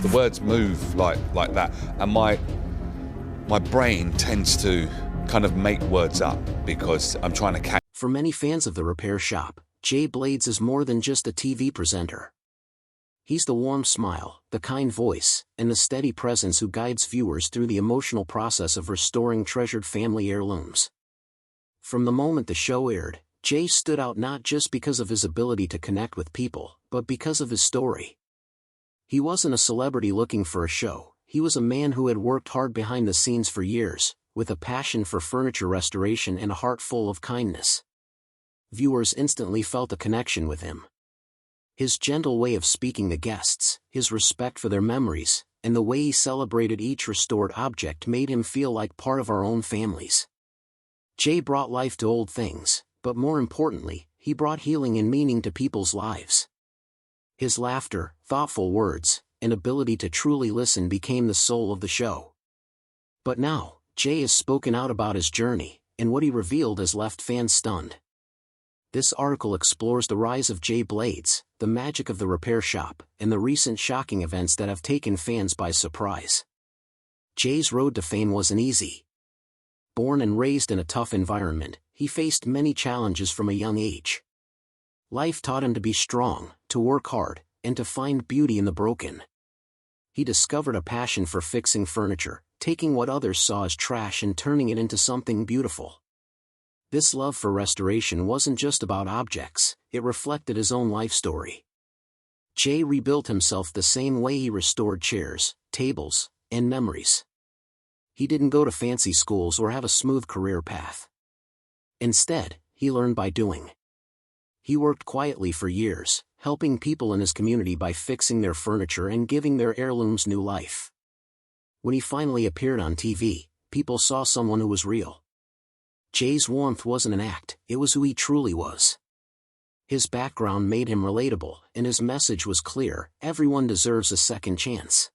The words move like that, and my brain tends to kind of make words up because I'm trying to catch. For many fans of The Repair Shop, Jay Blades is more than just a TV presenter. He's the warm smile, the kind voice, and the steady presence who guides viewers through the emotional process of restoring treasured family heirlooms. From the moment the show aired, Jay stood out not just because of his ability to connect with people, but because of his story. He wasn't a celebrity looking for a show, he was a man who had worked hard behind the scenes for years, with a passion for furniture restoration and a heart full of kindness. Viewers instantly felt a connection with him. His gentle way of speaking to guests, his respect for their memories, and the way he celebrated each restored object made him feel like part of our own families. Jay brought life to old things, but more importantly, he brought healing and meaning to people's lives. His laughter, thoughtful words, and ability to truly listen became the soul of the show. But now, Jay has spoken out about his journey, and what he revealed has left fans stunned. This article explores the rise of Jay Blades, the magic of The Repair Shop, and the recent shocking events that have taken fans by surprise. Jay's road to fame wasn't easy. Born and raised in a tough environment, he faced many challenges from a young age. Life taught him to be strong, to work hard, and to find beauty in the broken. He discovered a passion for fixing furniture, taking what others saw as trash and turning it into something beautiful. This love for restoration wasn't just about objects, it reflected his own life story. Jay rebuilt himself the same way he restored chairs, tables, and memories. He didn't go to fancy schools or have a smooth career path. Instead, he learned by doing. He worked quietly for years, helping people in his community by fixing their furniture and giving their heirlooms new life. When he finally appeared on TV, people saw someone who was real. Jay's warmth wasn't an act, it was who he truly was. His background made him relatable, and his message was clear: everyone deserves a second chance.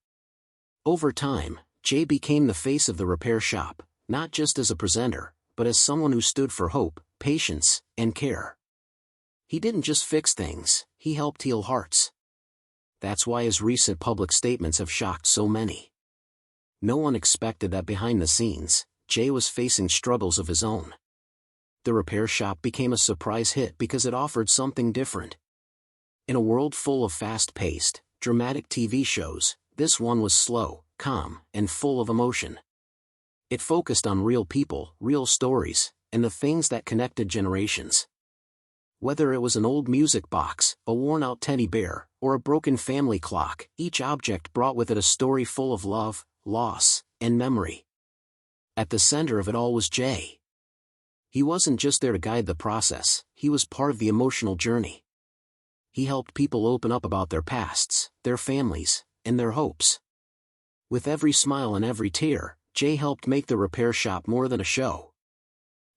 Over time, Jay became the face of The Repair Shop, not just as a presenter, but as someone who stood for hope, patience, and care. He didn't just fix things, he helped heal hearts. That's why his recent public statements have shocked so many. No one expected that behind the scenes, Jay was facing struggles of his own. The Repair Shop became a surprise hit because it offered something different. In a world full of fast-paced, dramatic TV shows, this one was slow, calm, and full of emotion. It focused on real people, real stories, and the things that connected generations. Whether it was an old music box, a worn-out teddy bear, or a broken family clock, each object brought with it a story full of love, loss, and memory. At the center of it all was Jay. He wasn't just there to guide the process, he was part of the emotional journey. He helped people open up about their pasts, their families, and their hopes. With every smile and every tear, Jay helped make The Repair Shop more than a show.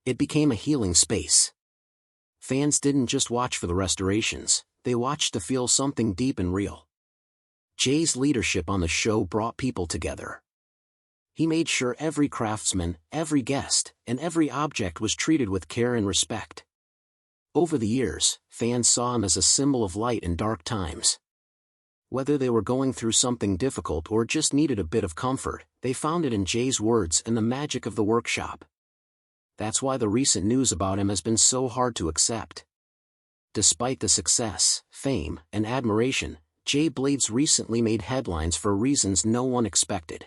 It became a healing space. Fans didn't just watch for the restorations, they watched to feel something deep and real. Jay's leadership on the show brought people together. He made sure every craftsman, every guest, and every object was treated with care and respect. Over the years, fans saw him as a symbol of light in dark times. Whether they were going through something difficult or just needed a bit of comfort, they found it in Jay's words and the magic of the workshop. That's why the recent news about him has been so hard to accept. Despite the success, fame, and admiration, Jay Blades recently made headlines for reasons no one expected.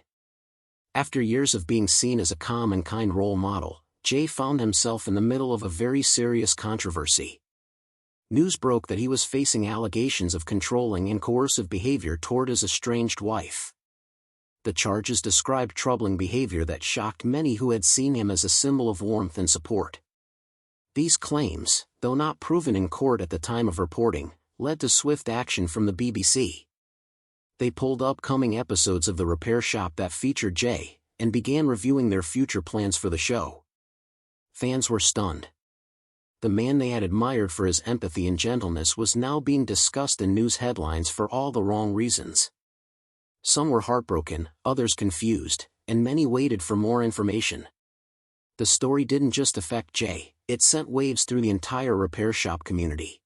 After years of being seen as a calm and kind role model, Jay found himself in the middle of a very serious controversy. News broke that he was facing allegations of controlling and coercive behavior toward his estranged wife. The charges described troubling behavior that shocked many who had seen him as a symbol of warmth and support. These claims, though not proven in court at the time of reporting, led to swift action from the BBC. They pulled upcoming episodes of The Repair Shop that featured Jay, and began reviewing their future plans for the show. Fans were stunned. The man they had admired for his empathy and gentleness was now being discussed in news headlines for all the wrong reasons. Some were heartbroken, others confused, and many waited for more information. The story didn't just affect Jay, it sent waves through the entire Repair Shop community.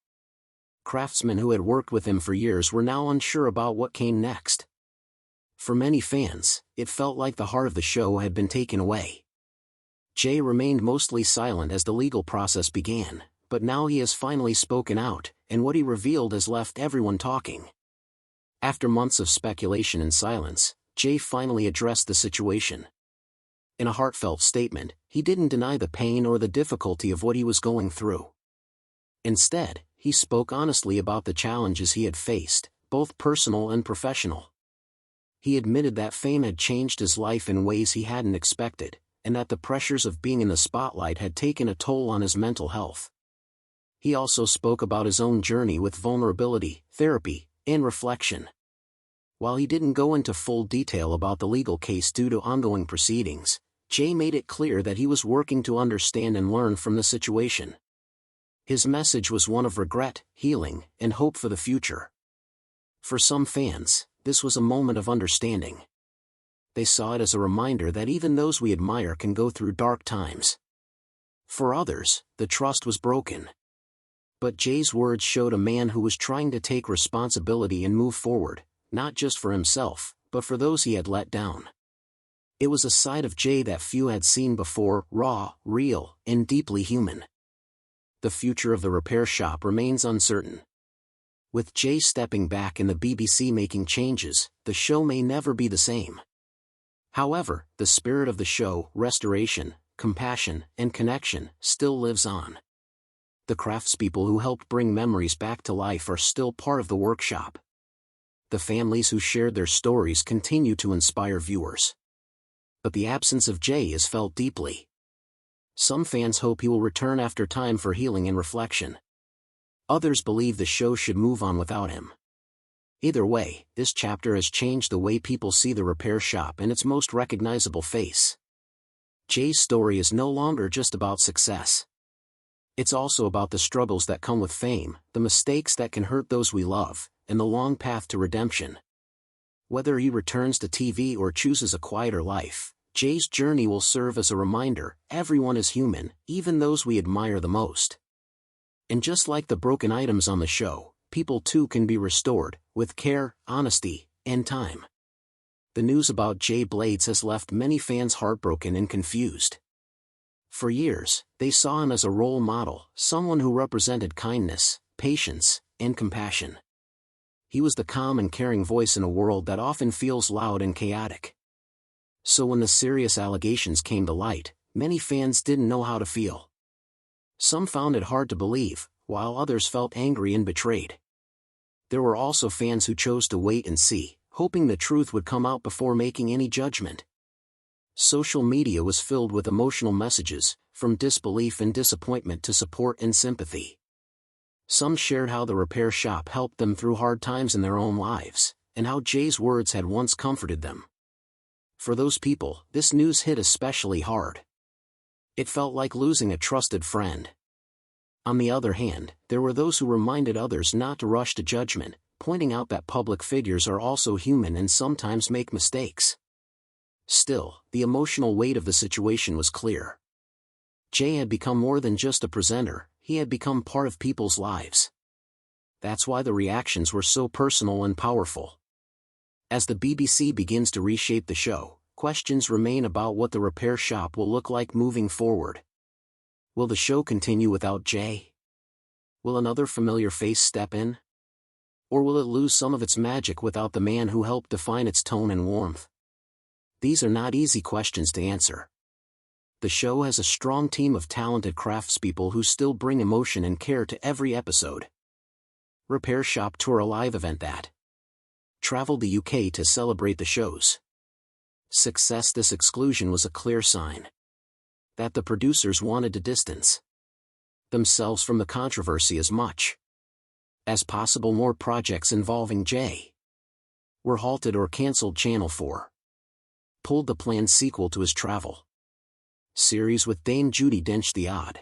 Craftsmen who had worked with him for years were now unsure about what came next. For many fans, it felt like the heart of the show had been taken away. Jay remained mostly silent as the legal process began, but now he has finally spoken out, and what he revealed has left everyone talking. After months of speculation and silence, Jay finally addressed the situation. In a heartfelt statement, he didn't deny the pain or the difficulty of what he was going through. Instead, he spoke honestly about the challenges he had faced, both personal and professional. He admitted that fame had changed his life in ways he hadn't expected, and that the pressures of being in the spotlight had taken a toll on his mental health. He also spoke about his own journey with vulnerability, therapy, and reflection. While he didn't go into full detail about the legal case due to ongoing proceedings, Jay made it clear that he was working to understand and learn from the situation. His message was one of regret, healing, and hope for the future. For some fans, this was a moment of understanding. They saw it as a reminder that even those we admire can go through dark times. For others, the trust was broken. But Jay's words showed a man who was trying to take responsibility and move forward, not just for himself, but for those he had let down. It was a side of Jay that few had seen before, raw, real, and deeply human. The future of the repair shop remains uncertain. With Jay stepping back and the BBC making changes, the show may never be the same. However, the spirit of the show, restoration, compassion, and connection, still lives on. The craftspeople who helped bring memories back to life are still part of the workshop. The families who shared their stories continue to inspire viewers. But the absence of Jay is felt deeply. Some fans hope he will return after time for healing and reflection. Others believe the show should move on without him. Either way, this chapter has changed the way people see the repair shop and its most recognizable face. Jay's story is no longer just about success. It's also about the struggles that come with fame, the mistakes that can hurt those we love, and the long path to redemption. Whether he returns to TV or chooses a quieter life, Jay's journey will serve as a reminder, everyone is human, even those we admire the most. And just like the broken items on the show, people too can be restored, with care, honesty, and time. The news about Jay Blades has left many fans heartbroken and confused. For years, they saw him as a role model, someone who represented kindness, patience, and compassion. He was the calm and caring voice in a world that often feels loud and chaotic. So when the serious allegations came to light, many fans didn't know how to feel. Some found it hard to believe, while others felt angry and betrayed. There were also fans who chose to wait and see, hoping the truth would come out before making any judgment. Social media was filled with emotional messages, from disbelief and disappointment to support and sympathy. Some shared how the repair shop helped them through hard times in their own lives, and how Jay's words had once comforted them. For those people, this news hit especially hard. It felt like losing a trusted friend. On the other hand, there were those who reminded others not to rush to judgment, pointing out that public figures are also human and sometimes make mistakes. Still, the emotional weight of the situation was clear. Jay had become more than just a presenter, he had become part of people's lives. That's why the reactions were so personal and powerful. As the BBC begins to reshape the show, questions remain about what the repair shop will look like moving forward. Will the show continue without Jay? Will another familiar face step in? Or will it lose some of its magic without the man who helped define its tone and warmth? These are not easy questions to answer. The show has a strong team of talented craftspeople who still bring emotion and care to every episode. Repair Shop Tour, a live event that traveled the UK to celebrate the show's success. This exclusion was a clear sign that the producers wanted to distance themselves from the controversy as much as possible. More projects involving Jay were halted or cancelled. Channel 4 pulled the planned sequel to his travel series with Dame Judi Dench. The Odd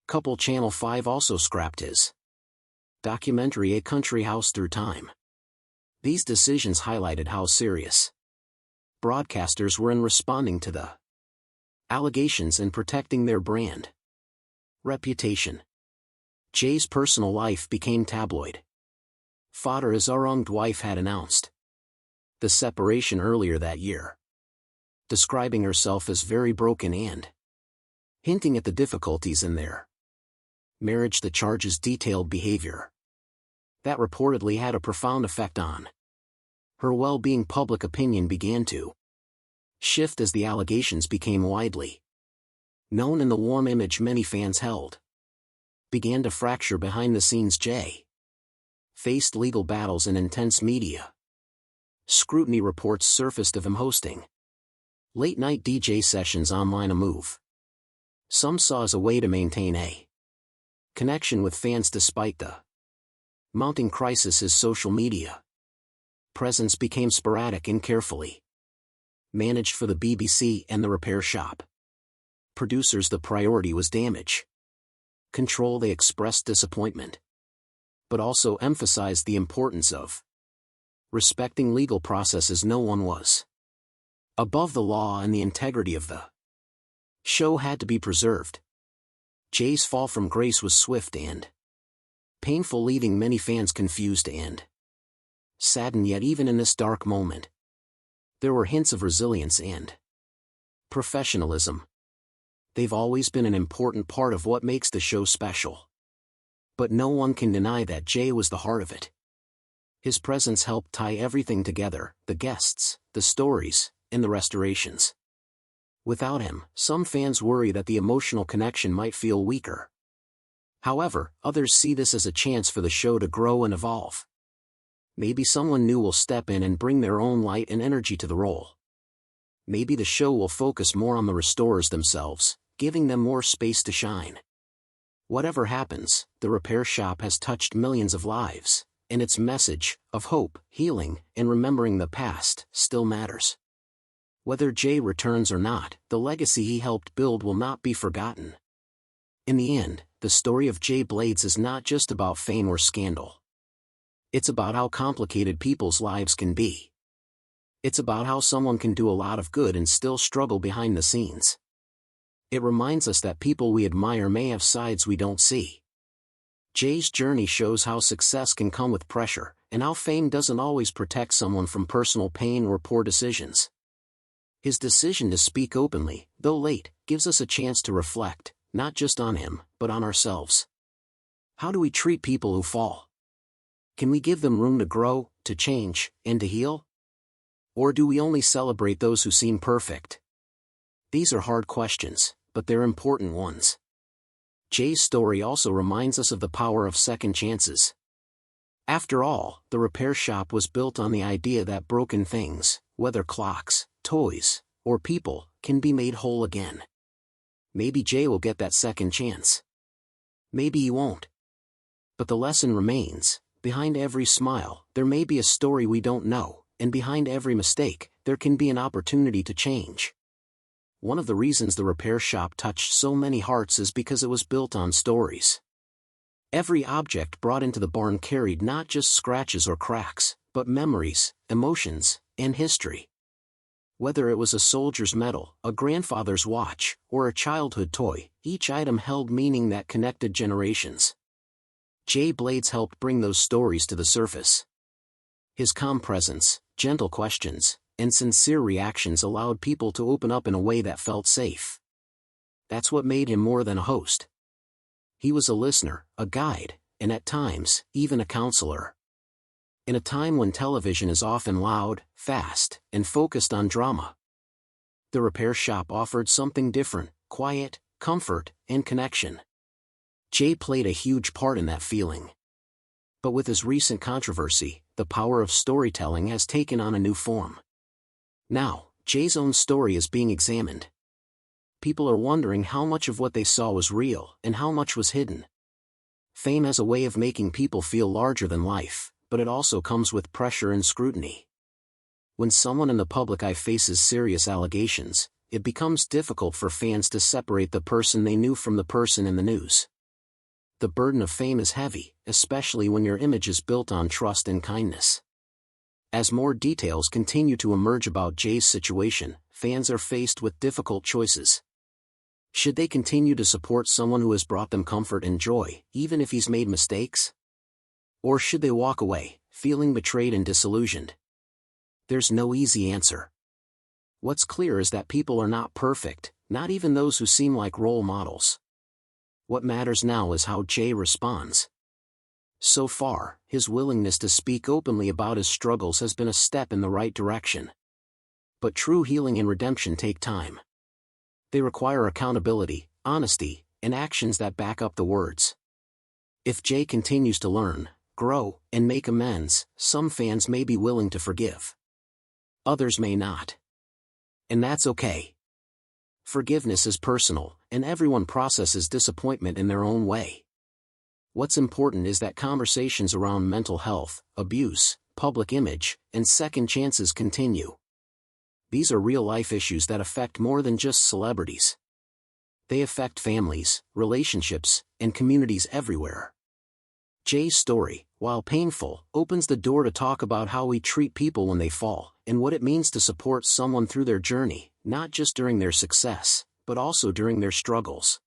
Couple. Channel 5 also scrapped his documentary A Country House Through Time. These decisions highlighted how serious broadcasters were in responding to the allegations and protecting their brand reputation. Jay's personal life became tabloid fodder, as Arung's wife had announced. the separation earlier that year. Describing herself as very broken and hinting at the difficulties in their marriage. The charges detailed behavior that reportedly had a profound effect on her well-being. Public opinion began to shift as the allegations became widely known, and the warm image many fans held began to fracture behind the scenes. Jay faced legal battles and intense media scrutiny. Reports surfaced of him hosting late-night DJ sessions online, a move some saw as a way to maintain a connection with fans despite the mounting crisis. His social media presence became sporadic and carefully managed for the BBC and the repair shop producers. The priority was damage control. They expressed disappointment, but also emphasized the importance of respecting legal processes. No one was above the law, and the integrity of the show had to be preserved. Jay's fall from grace was swift and painful, leaving many fans confused and saddened. Yet even in this dark moment, there were hints of resilience and professionalism. They've always been an important part of what makes the show special. But no one can deny that Jay was the heart of it. His presence helped tie everything together: the guests, the stories, and the restorations. Without him, some fans worry that the emotional connection might feel weaker. However, others see this as a chance for the show to grow and evolve. Maybe someone new will step in and bring their own light and energy to the role. Maybe the show will focus more on the restorers themselves, giving them more space to shine. Whatever happens, the repair shop has touched millions of lives, and its message of hope, healing, and remembering the past still matters. Whether Jay returns or not, the legacy he helped build will not be forgotten. In the end, the story of Jay Blades is not just about fame or scandal. It's about how complicated people's lives can be. It's about how someone can do a lot of good and still struggle behind the scenes. It reminds us that people we admire may have sides we don't see. Jay's journey shows how success can come with pressure, and how fame doesn't always protect someone from personal pain or poor decisions. His decision to speak openly, though late, gives us a chance to reflect, not just on him, but on ourselves. How do we treat people who fall? Can we give them room to grow, to change, and to heal? Or do we only celebrate those who seem perfect? These are hard questions, but they're important ones. Jay's story also reminds us of the power of second chances. After all, the repair shop was built on the idea that broken things, whether clocks, toys, or people, can be made whole again. Maybe Jay will get that second chance. Maybe he won't. But the lesson remains: behind every smile, there may be a story we don't know, and behind every mistake, there can be an opportunity to change. One of the reasons the repair shop touched so many hearts is because it was built on stories. Every object brought into the barn carried not just scratches or cracks, but memories, emotions, and history. Whether it was a soldier's medal, a grandfather's watch, or a childhood toy, each item held meaning that connected generations. Jay Blades helped bring those stories to the surface. His calm presence, gentle questions, and sincere reactions allowed people to open up in a way that felt safe. That's what made him more than a host. He was a listener, a guide, and at times, even a counselor. In a time when television is often loud, fast, and focused on drama, the repair shop offered something different: quiet, comfort, and connection. Jay played a huge part in that feeling. But with his recent controversy, the power of storytelling has taken on a new form. Now, Jay's own story is being examined. People are wondering how much of what they saw was real, and how much was hidden. Fame has a way of making people feel larger than life, but it also comes with pressure and scrutiny. When someone in the public eye faces serious allegations, it becomes difficult for fans to separate the person they knew from the person in the news. The burden of fame is heavy, especially when your image is built on trust and kindness. As more details continue to emerge about Jay's situation, fans are faced with difficult choices. Should they continue to support someone who has brought them comfort and joy, even if he's made mistakes? Or should they walk away, feeling betrayed and disillusioned? There's no easy answer. What's clear is that people are not perfect, not even those who seem like role models. What matters now is how Jay responds. So far, his willingness to speak openly about his struggles has been a step in the right direction. But true healing and redemption take time. They require accountability, honesty, and actions that back up the words. If Jay continues to learn, grow, and make amends, some fans may be willing to forgive. Others may not. And that's okay. Forgiveness is personal, and everyone processes disappointment in their own way. What's important is that conversations around mental health, abuse, public image, and second chances continue. These are real-life issues that affect more than just celebrities. They affect families, relationships, and communities everywhere. Jay's story, while painful, opens the door to talk about how we treat people when they fall, and what it means to support someone through their journey, not just during their success, but also during their struggles.